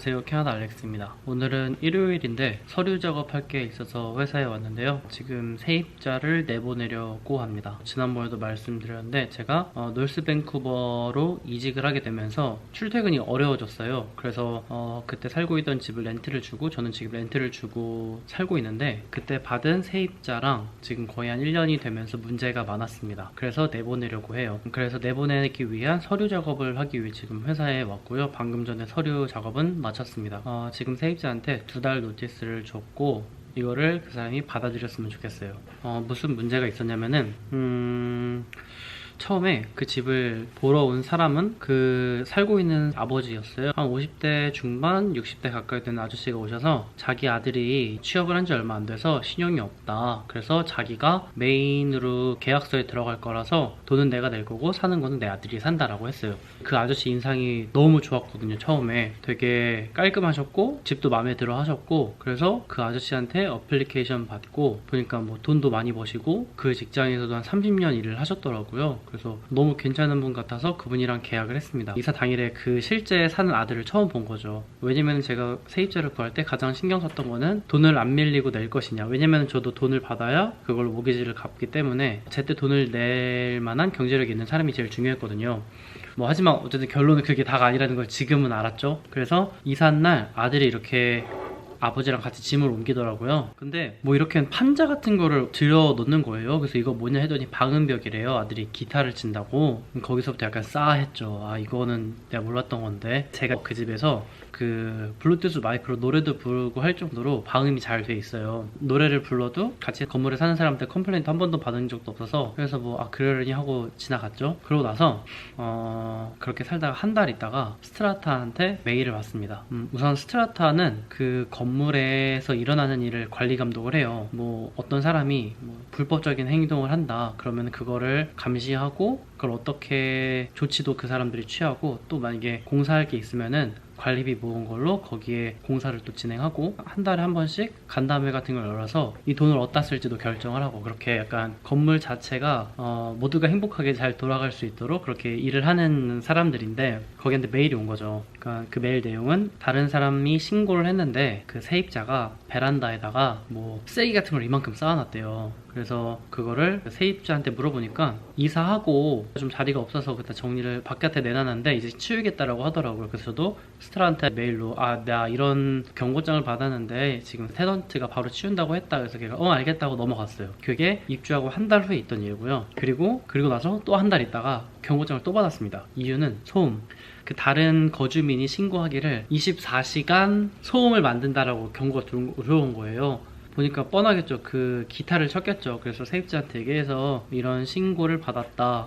안녕하세요, 캐나다 알렉스입니다. 오늘은 일요일인데 서류 작업할 게 있어서 회사에 왔는데요. 지금 세입자를 내보내려고 합니다. 지난번에도 말씀드렸는데 제가 노스 밴쿠버로 이직을 하게 되면서 출퇴근이 어려워졌어요. 그래서 그때 살고 있던 집을 렌트를 주고 저는 지금 렌트를 주고 살고 있는데 그때 받은 세입자랑 지금 거의 한 1년이 되면서 문제가 많았습니다. 그래서 내보내려고 해요. 그래서 내보내기 위한 서류 작업을 하기 위해 지금 회사에 왔고요. 방금 전에 서류 작업은 마쳤습니다. 지금 세입자한테 2달 노티스를 줬고 이거를 그 사람이 받아들였으면 좋겠어요. 무슨 문제가 있었냐면은 처음에 그 집을 보러 온 사람은 그 살고 있는 아버지였어요. 한 50대 중반, 60대 가까이 되는 아저씨가 오셔서 자기 아들이 취업을 한 지 얼마 안 돼서 신용이 없다. 그래서 자기가 메인으로 계약서에 들어갈 거라서 돈은 내가 낼 거고 사는 거는 내 아들이 산다라고 했어요. 그 아저씨 인상이 너무 좋았거든요. 처음에 되게 깔끔하셨고 집도 마음에 들어 하셨고, 그래서 그 아저씨한테 어플리케이션 받고 보니까 뭐 돈도 많이 버시고 그 직장에서도 한 30년 일을 하셨더라고요. 그래서 너무 괜찮은 분 같아서 그분이랑 계약을 했습니다. 이사 당일에 그 실제 사는 아들을 처음 본 거죠. 왜냐면 제가 세입자를 구할 때 가장 신경 썼던 거는 돈을 안 밀리고 낼 것이냐. 왜냐면 저도 돈을 받아야 그걸로 모기지를 갚기 때문에 제때 돈을 낼 만한 경제력이 있는 사람이 제일 중요했거든요. 하지만 어쨌든 결론은 그게 다가 아니라는 걸 지금은 알았죠. 그래서 이사한 날 아들이 이렇게 아버지랑 같이 짐을 옮기더라고요. 근데 이렇게 판자 같은 거를 들여 놓는 거예요. 그래서 이거 뭐냐 했더니 방음벽이래요. 아들이 기타를 친다고. 거기서부터 약간 싸했죠. 이거는 내가 몰랐던 건데. 제가 그 집에서 그 블루투스 마이크로 노래도 부르고 할 정도로 방음이 잘 돼 있어요. 노래를 불러도 같이 건물에 사는 사람한테 컴플레인트 한 번도 받은 적도 없어서, 그래서 그러려니 하고 지나갔죠. 그러고 나서 그렇게 살다가 한 달 있다가 스트라타한테 메일을 받습니다. 우선 스트라타는 그 건물에서 일어나는 일을 관리 감독을 해요. 어떤 사람이 불법적인 행동을 한다 그러면 그거를 감시하고 그걸 어떻게 조치도 그 사람들이 취하고, 또 만약에 공사할 게 있으면은 관리비 모은 걸로 거기에 공사를 또 진행하고, 한 달에 한 번씩 간담회 같은 걸 열어서 이 돈을 어디다 쓸지도 결정을 하고, 그렇게 약간 건물 자체가 모두가 행복하게 잘 돌아갈 수 있도록 그렇게 일을 하는 사람들인데, 거기한테 메일이 온 거죠. 그러니까 그 메일 내용은 다른 사람이 신고를 했는데 그 세입자가 베란다에다가 쓰레기 같은 걸 이만큼 쌓아놨대요. 그래서 그거를 세입자한테 물어보니까 이사하고 좀 자리가 없어서 그때 정리를 바깥에 내놨는데 이제 치우겠다라고 하더라고요. 그래서 저도 스트라한테 메일로 나 이런 경고장을 받았는데 지금 테넌트가 바로 치운다고 했다. 그래서 걔가 알겠다고 넘어갔어요. 그게 입주하고 한 달 후에 있던 일이고요. 그리고 나서 또 한 달 있다가 경고장을 또 받았습니다. 이유는 소음. 그 다른 거주민이 신고하기를 24시간 소음을 만든다라고 경고가 들어온 거예요. 보니까 뻔하겠죠. 그 기타를 쳤겠죠. 그래서 세입자한테 얘기해서 이런 신고를 받았다,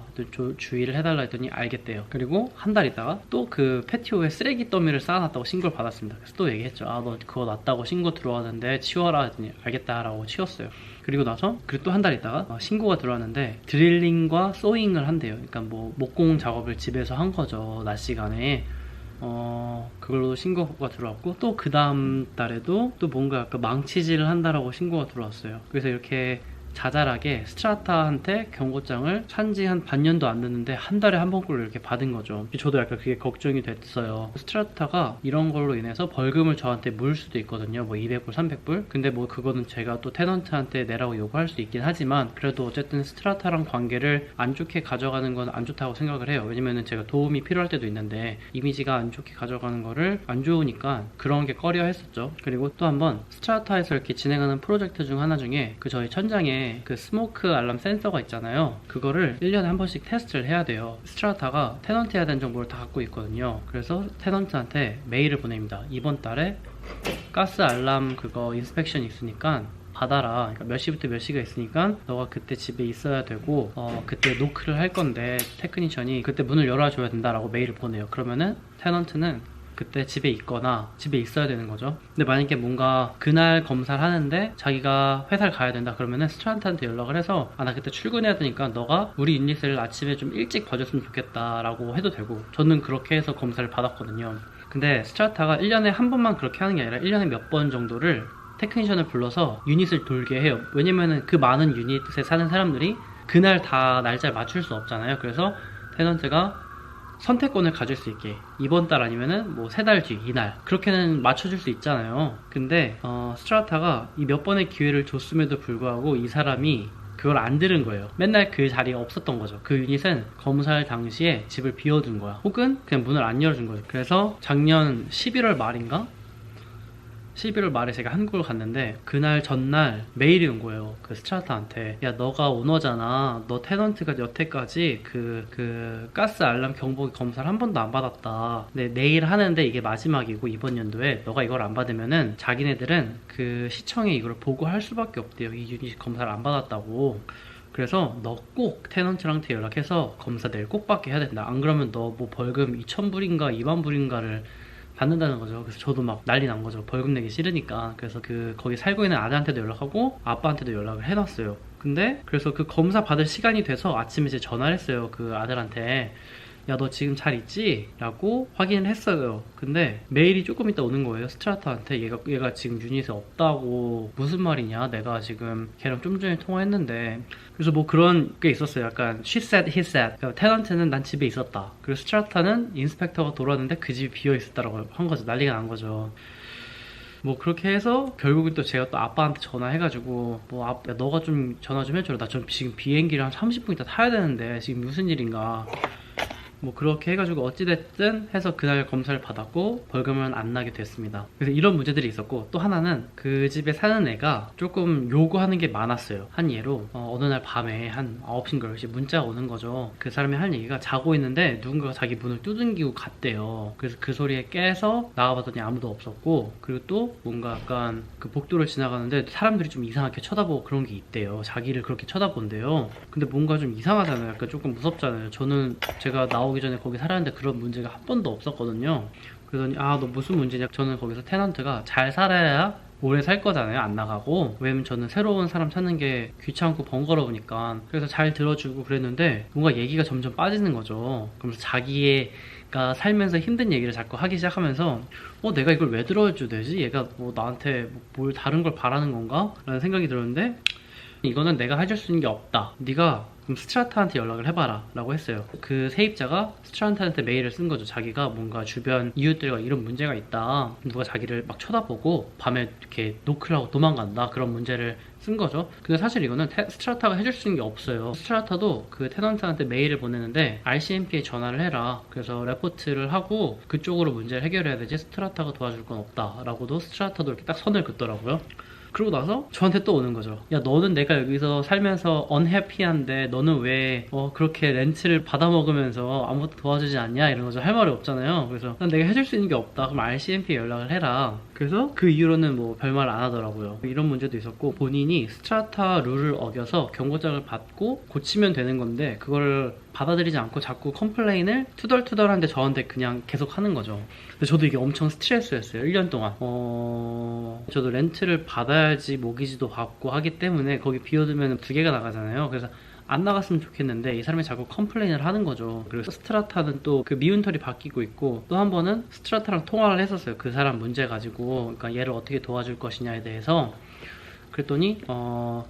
주의를 해달라 했더니 알겠대요. 그리고 한 달 있다가 또 그 패티오에 쓰레기 더미를 쌓아놨다고 신고를 받았습니다. 그래서 또 얘기했죠. 너 그거 놨다고 신고 들어왔는데 치워라 했더니 알겠다라고 치웠어요. 그리고 또 한 달 있다가 신고가 들어왔는데 드릴링과 소잉을 한대요. 그러니까 목공 작업을 집에서 한 거죠. 낮 시간에. 그걸로 신고가 들어왔고, 또 그 다음 달에도 또 뭔가 약간 망치질을 한다라고 신고가 들어왔어요. 그래서 이렇게 자잘하게 스트라타한테 경고장을 산지 한 반년도 안 됐는데 한 달에 한 번꼴로 이렇게 받은 거죠. 저도 약간 그게 걱정이 됐어요. 스트라타가 이런 걸로 인해서 벌금을 저한테 물 수도 있거든요. 200불, 300불. 근데 그거는 제가 또 테넌트한테 내라고 요구할 수 있긴 하지만, 그래도 어쨌든 스트라타랑 관계를 안 좋게 가져가는 건 안 좋다고 생각을 해요. 왜냐면은 제가 도움이 필요할 때도 있는데 이미지가 안 좋게 가져가는 거를 안 좋으니까 그런 게 꺼려 했었죠. 그리고 또 한번 스트라타에서 이렇게 진행하는 프로젝트 중 하나 중에 저희 천장에 그 스모크 알람 센서가 있잖아요. 그거를 1년에 한 번씩 테스트를 해야 돼요. 스트라타가 테넌트에 대한 정보를 다 갖고 있거든요. 그래서 테넌트한테 메일을 보냅니다. 이번 달에 가스 알람 그거 인스펙션 있으니까 받아라. 그러니까 몇 시부터 몇 시가 있으니까 너가 그때 집에 있어야 되고 그때 노크를 할 건데 테크니션이 그때 문을 열어줘야 된다라고 메일을 보내요. 그러면은 테넌트는 그때 집에 있거나 집에 있어야 되는 거죠. 근데 만약에 뭔가 그날 검사를 하는데 자기가 회사를 가야 된다 그러면은 스트라한테한테 연락을 해서 나 그때 출근해야 되니까 너가 우리 유닛을 아침에 좀 일찍 봐줬으면 좋겠다 라고 해도 되고, 저는 그렇게 해서 검사를 받았거든요. 근데 스트라타가 1년에 한 번만 그렇게 하는 게 아니라 1년에 몇 번 정도를 테크니션을 불러서 유닛을 돌게 해요. 왜냐면은 그 많은 유닛에 사는 사람들이 그날 다 날짜를 맞출 수 없잖아요. 그래서 테넌트가 선택권을 가질 수 있게 이번 달 아니면은 뭐 3달 뒤 이날 그렇게는 맞춰줄 수 있잖아요. 근데 스트라타가 이 몇 번의 기회를 줬음에도 불구하고 이 사람이 그걸 안 들은 거예요. 맨날 그 자리에 없었던 거죠. 그 유닛은 검사할 당시에 집을 비워둔 거야. 혹은 그냥 문을 안 열어준 거죠. 그래서 작년 11월 말인가? 11월 말에 제가 한국을 갔는데 그날 전날 메일이 온 거예요. 그 스트라타한테 야 너가 오너잖아. 너 테넌트가 여태까지 그 가스 알람 경보 검사를 한 번도 안 받았다. 근데 내일 하는데 이게 마지막이고 이번 연도에 너가 이걸 안 받으면은 자기네들은 그 시청에 이걸 보고할 수밖에 없대요. 이 유닛 검사를 안 받았다고. 그래서 너 꼭 테넌트랑테 연락해서 검사 내일 꼭 받게 해야 된다. 안 그러면 너 뭐 벌금 2,000불인가 20,000불인가를 받는다는 거죠. 그래서 저도 막 난리 난 거죠. 벌금 내기 싫으니까. 그래서 거기 살고 있는 아들한테도 연락하고 아빠한테도 연락을 해놨어요. 근데 그래서 그 검사 받을 시간이 돼서 아침에 이제 전화를 했어요. 그 아들한테 야 너 지금 잘 있지? 라고 확인을 했어요. 근데 메일이 조금 있다 오는 거예요. 스트라타한테 얘가 지금 유닛에 없다고. 무슨 말이냐, 내가 지금 걔랑 좀 전에 통화했는데. 그래서 뭐 그런 게 있었어요. 약간 she said, he said. 그러니까 테넌트는 난 집에 있었다, 그리고 스트라타는 인스펙터가 돌아왔는데 그 집이 비어 있었다라고 한 거죠. 난리가 난 거죠. 뭐 그렇게 해서 결국은 또 제가 또 아빠한테 전화해가지고 뭐 야, 너가 좀 전화 좀 해줘라. 나 지금 비행기를 한 30분 있다 타야 되는데 지금 무슨 일인가. 뭐 그렇게 해가지고 어찌됐든 해서 그날 검사를 받았고 벌금은 안 나게 됐습니다. 그래서 이런 문제들이 있었고, 또 하나는 그 집에 사는 애가 조금 요구하는 게 많았어요. 한 예로 어느 날 밤에 한 9시인가 10시 문자가 오는 거죠. 그 사람이 할 얘기가 자고 있는데 누군가가 자기 문을 두들기고 갔대요. 그래서 그 소리에 깨서 나가봤더니 아무도 없었고, 그리고 또 뭔가 약간 그 복도를 지나가는데 사람들이 좀 이상하게 쳐다보고 그런 게 있대요. 자기를 그렇게 쳐다본대요. 근데 뭔가 좀 이상하잖아요. 약간 조금 무섭잖아요. 제가 나오기 전에 거기 살았는데 그런 문제가 한 번도 없었거든요. 그러더니 너 무슨 문제냐. 저는 거기서 테넌트가 잘 살아야 오래 살 거잖아요. 안 나가고. 왜냐면 저는 새로운 사람 찾는 게 귀찮고 번거로우니까. 그래서 잘 들어주고 그랬는데 뭔가 얘기가 점점 빠지는 거죠. 그러면서 자기가 살면서 힘든 얘기를 자꾸 하기 시작하면서 내가 이걸 왜 들어줘야 되지? 얘가 뭐 나한테 뭘 다른 걸 바라는 건가? 라는 생각이 들었는데, 이거는 내가 해줄 수 있는 게 없다. 네가 그럼 스트라타한테 연락을 해봐라 라고 했어요. 그 세입자가 스트라타한테 메일을 쓴 거죠. 자기가 뭔가 주변 이웃들과 이런 문제가 있다, 누가 자기를 막 쳐다보고 밤에 이렇게 노크를 하고 도망간다, 그런 문제를 쓴 거죠. 근데 사실 이거는 스트라타가 해줄 수 있는 게 없어요. 스트라타도 그 테넌트한테 메일을 보내는데 RCMP에 전화를 해라, 그래서 레포트를 하고 그쪽으로 문제를 해결해야 되지 스트라타가 도와줄 건 없다 라고도 스트라타도 이렇게 딱 선을 긋더라고요. 그러고 나서 저한테 또 오는 거죠. 야, 너는 내가 여기서 살면서 unhappy한데 너는 왜 그렇게 렌트를 받아먹으면서 아무것도 도와주지 않냐, 이런 거죠. 할 말이 없잖아요. 그래서 난 내가 해줄 수 있는 게 없다, 그럼 RCMP에 연락을 해라. 그래서 그 이후로는 뭐 별말 안 하더라고요. 이런 문제도 있었고, 본인이 스트라타 룰을 어겨서 경고장을 받고 고치면 되는 건데 그걸 받아들이지 않고 자꾸 컴플레인을 투덜투덜한데 저한테 그냥 계속 하는 거죠. 근데 저도 이게 엄청 스트레스였어요. 1년 동안. 저도 렌트를 받아야지 모기지도 받고 하기 때문에 거기 비워두면 2개가 나가잖아요. 그래서 안 나갔으면 좋겠는데 이 사람이 자꾸 컴플레인을 하는 거죠. 그리고 스트라타는 또 그 미운 털이 바뀌고 있고, 또 한 번은 스트라타랑 통화를 했었어요. 그 사람 문제 가지고, 그러니까 얘를 어떻게 도와줄 것이냐에 대해서. 그랬더니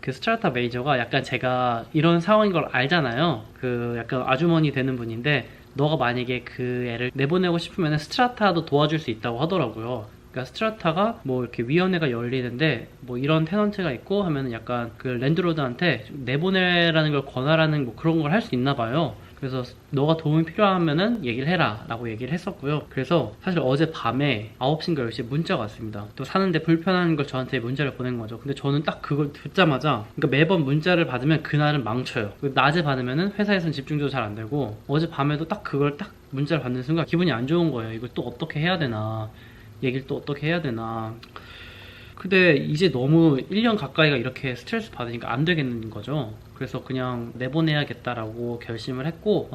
그 스트라타 매니저가 약간 제가 이런 상황인 걸 알잖아요. 그 약간 아주머니 되는 분인데, 너가 만약에 그 애를 내보내고 싶으면 스트라타도 도와줄 수 있다고 하더라고요. 그러니까 스트라타가 뭐 이렇게 위원회가 열리는데 뭐 이런 테넌트가 있고 하면은 약간 그 랜드로드한테 내보내라는 걸 권하라는 뭐 그런 걸 할 수 있나 봐요. 그래서 너가 도움이 필요하면은 얘기를 해라 라고 얘기를 했었고요. 그래서 사실 어제 밤에 9시인가 10시에 문자가 왔습니다. 또 사는데 불편한 걸 저한테 문자를 보낸 거죠. 근데 저는 딱 그걸 듣자마자, 그러니까 매번 문자를 받으면 그날은 망쳐요. 낮에 받으면은 회사에서는 집중도 잘 안 되고, 어제 밤에도 딱 그걸 딱 문자를 받는 순간 기분이 안 좋은 거예요. 이걸 또 어떻게 해야 되나, 얘기를 또 어떻게 해야 되나. 근데 이제 너무 1년 가까이가 이렇게 스트레스 받으니까 안 되겠는 거죠. 그래서 그냥 내보내야겠다라고 결심을 했고,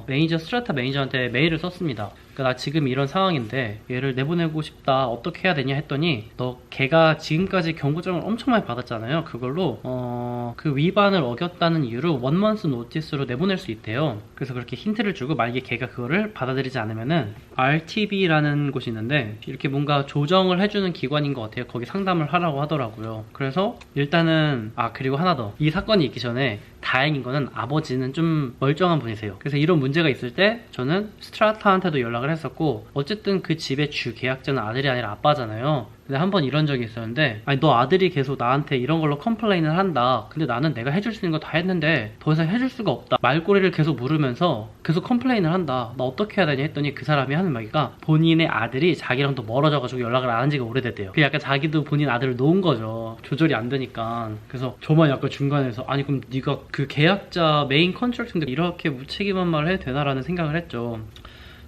스트라타 매니저한테 메일을 썼습니다. 그러니까 나 지금 이런 상황인데 얘를 내보내고 싶다. 어떻게 해야 되냐 했더니 너 걔가 지금까지 경고장을 엄청 많이 받았잖아요. 그걸로 그 위반을 어겼다는 이유로 원먼스 노티스로 내보낼 수 있대요. 그래서 그렇게 힌트를 주고 만약에 걔가 그거를 받아들이지 않으면은 RTB라는 곳이 있는데 이렇게 뭔가 조정을 해주는 기관인 것 같아요. 거기 상담을 하라고 하더라고요. 그래서 일단은 그리고 하나 더. 이 사건이 있기 전에 다행인 거는 아버지는 좀 멀쩡한 분이세요. 그래서 이런 문제가 있을 때 저는 스트라타한테도 연락을 했었고 어쨌든 그 집의 주 계약자는 아들이 아니라 아빠잖아요. 근데 한 번 이런 적이 있었는데 아니 너 아들이 계속 나한테 이런 걸로 컴플레인을 한다. 근데 나는 내가 해줄 수 있는 거 다 했는데 더 이상 해줄 수가 없다. 말꼬리를 계속 물으면서 계속 컴플레인을 한다. 나 어떻게 해야 되냐 했더니 그 사람이 하는 말이가 본인의 아들이 자기랑 또 멀어져가지고 연락을 안 한 지가 오래됐대요. 그 약간 자기도 본인 아들을 놓은 거죠. 조절이 안 되니까. 그래서 저만 약간 중간에서 아니 그럼 네가 그 계약자 메인 컨트랙트인데 이렇게 무책임한 말을 해도 되나라는 생각을 했죠.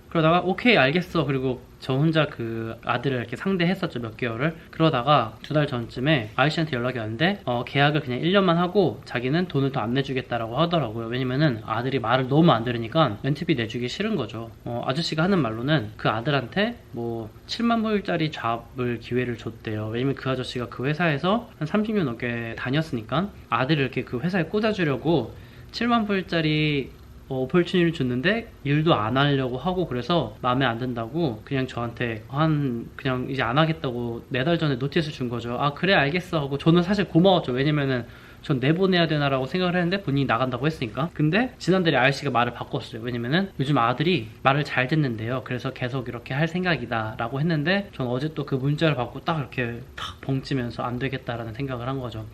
그러다가 오케이 알겠어. 그리고 저 혼자 그 아들을 이렇게 상대했었죠, 몇 개월을. 그러다가 2달 전쯤에 아저씨한테 연락이 왔는데 계약을 그냥 1년만 하고 자기는 돈을 더 안 내주겠다라고 하더라고요. 왜냐면은 아들이 말을 너무 안 들으니까 렌트비 내주기 싫은 거죠. 아저씨가 하는 말로는 그 아들한테 뭐 7만 불짜리 잡을 기회를 줬대요. 왜냐면 그 아저씨가 그 회사에서 한 30년 넘게 다녔으니까 아들을 이렇게 그 회사에 꽂아주려고 7만 불짜리 오퍼튜니티를 줬는데 일도 안 하려고 하고 그래서 마음에 안 든다고 그냥 저한테 그냥 이제 안 하겠다고 4달 전에 노티스 준 거죠. 그래 알겠어 하고 저는 사실 고마웠죠. 왜냐면은 전 내보내야 되나라고 생각을 했는데 본인이 나간다고 했으니까. 근데 지난달에 아저씨가 말을 바꿨어요. 왜냐면은 요즘 아들이 말을 잘 듣는데요. 그래서 계속 이렇게 할 생각이다 라고 했는데 전 어제 또 그 문자를 받고 딱 이렇게 탁 벙찌면서 안 되겠다라는 생각을 한 거죠.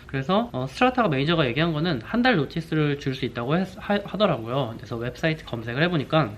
그래서 스트라타가 매니저가 얘기한 거는 한 달 노티스를 줄 수 있다고 하더라고요. 그래서 웹사이트 검색을 해보니까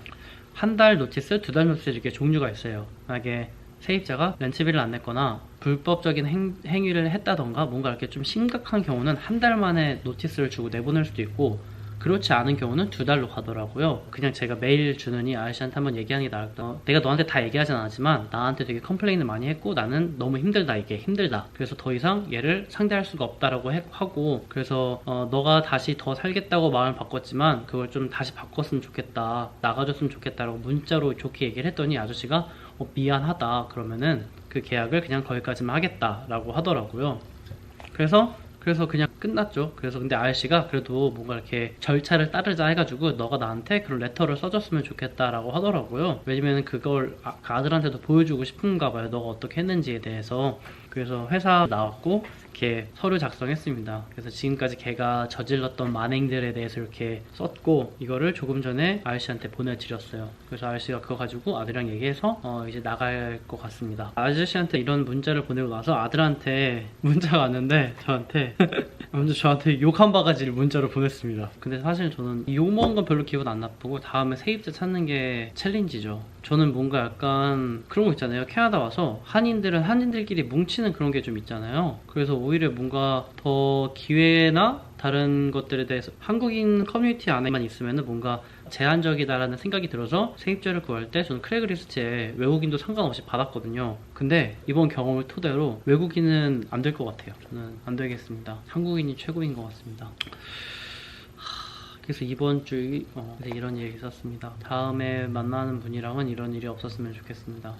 한 달 노티스, 2달 노티스 이렇게 종류가 있어요. 만약에 세입자가 렌트비를 안 냈거나 불법적인 행위를 했다던가 뭔가 이렇게 좀 심각한 경우는 한 달 만에 노티스를 주고 내보낼 수도 있고 그렇지 않은 경우는 2달로 가더라고요. 그냥 제가 메일 주느니 아저씨한테 한번 얘기하는 게 나았다. 내가 너한테 다 얘기하진 않았지만 나한테 되게 컴플레인을 많이 했고 나는 너무 힘들다 이게 힘들다. 그래서 더 이상 얘를 상대할 수가 없다라고 하고 그래서 너가 다시 더 살겠다고 마음을 바꿨지만 그걸 좀 다시 바꿨으면 좋겠다. 나가줬으면 좋겠다라고 문자로 좋게 얘기를 했더니 아저씨가 미안하다. 그러면은 그 계약을 그냥 거기까지만 하겠다라고 하더라고요. 그래서 그냥 끝났죠. 그래서 근데 아저씨가 그래도 뭔가 이렇게 절차를 따르자 해가지고 너가 나한테 그런 레터를 써줬으면 좋겠다라고 하더라고요. 왜냐면 그걸 그 아들한테도 보여주고 싶은가 봐요. 너가 어떻게 했는지에 대해서. 그래서 회사 나왔고 이렇게 서류 작성했습니다. 그래서 지금까지 걔가 저질렀던 만행들에 대해서 이렇게 썼고 이거를 조금 전에 아저씨한테 보내드렸어요. 그래서 아저씨가 그거 가지고 아들이랑 얘기해서 이제 나갈 것 같습니다. 아저씨한테 이런 문자를 보내고 나서 아들한테 문자가 왔는데 먼저 저한테 욕 한 바가지를 문자로 보냈습니다. 근데 사실 저는 욕 먹은 건 별로 기분 안 나쁘고 다음에 세입자 찾는 게 챌린지죠. 저는 뭔가 약간 그런 거 있잖아요. 캐나다 와서 한인들은 한인들끼리 뭉치는 그런 게 좀 있잖아요. 그래서 오히려 뭔가 더 기회나 다른 것들에 대해서 한국인 커뮤니티 안에만 있으면 뭔가 제한적이다라는 생각이 들어서 세입자를 구할 때 저는 크래그리스트에 외국인도 상관없이 받았거든요. 근데 이번 경험을 토대로 외국인은 안 될 것 같아요. 저는 안 되겠습니다. 한국인이 최고인 것 같습니다. 그래서 이번 주에 이런 일이 있었습니다. 다음에 만나는 분이랑은 이런 일이 없었으면 좋겠습니다.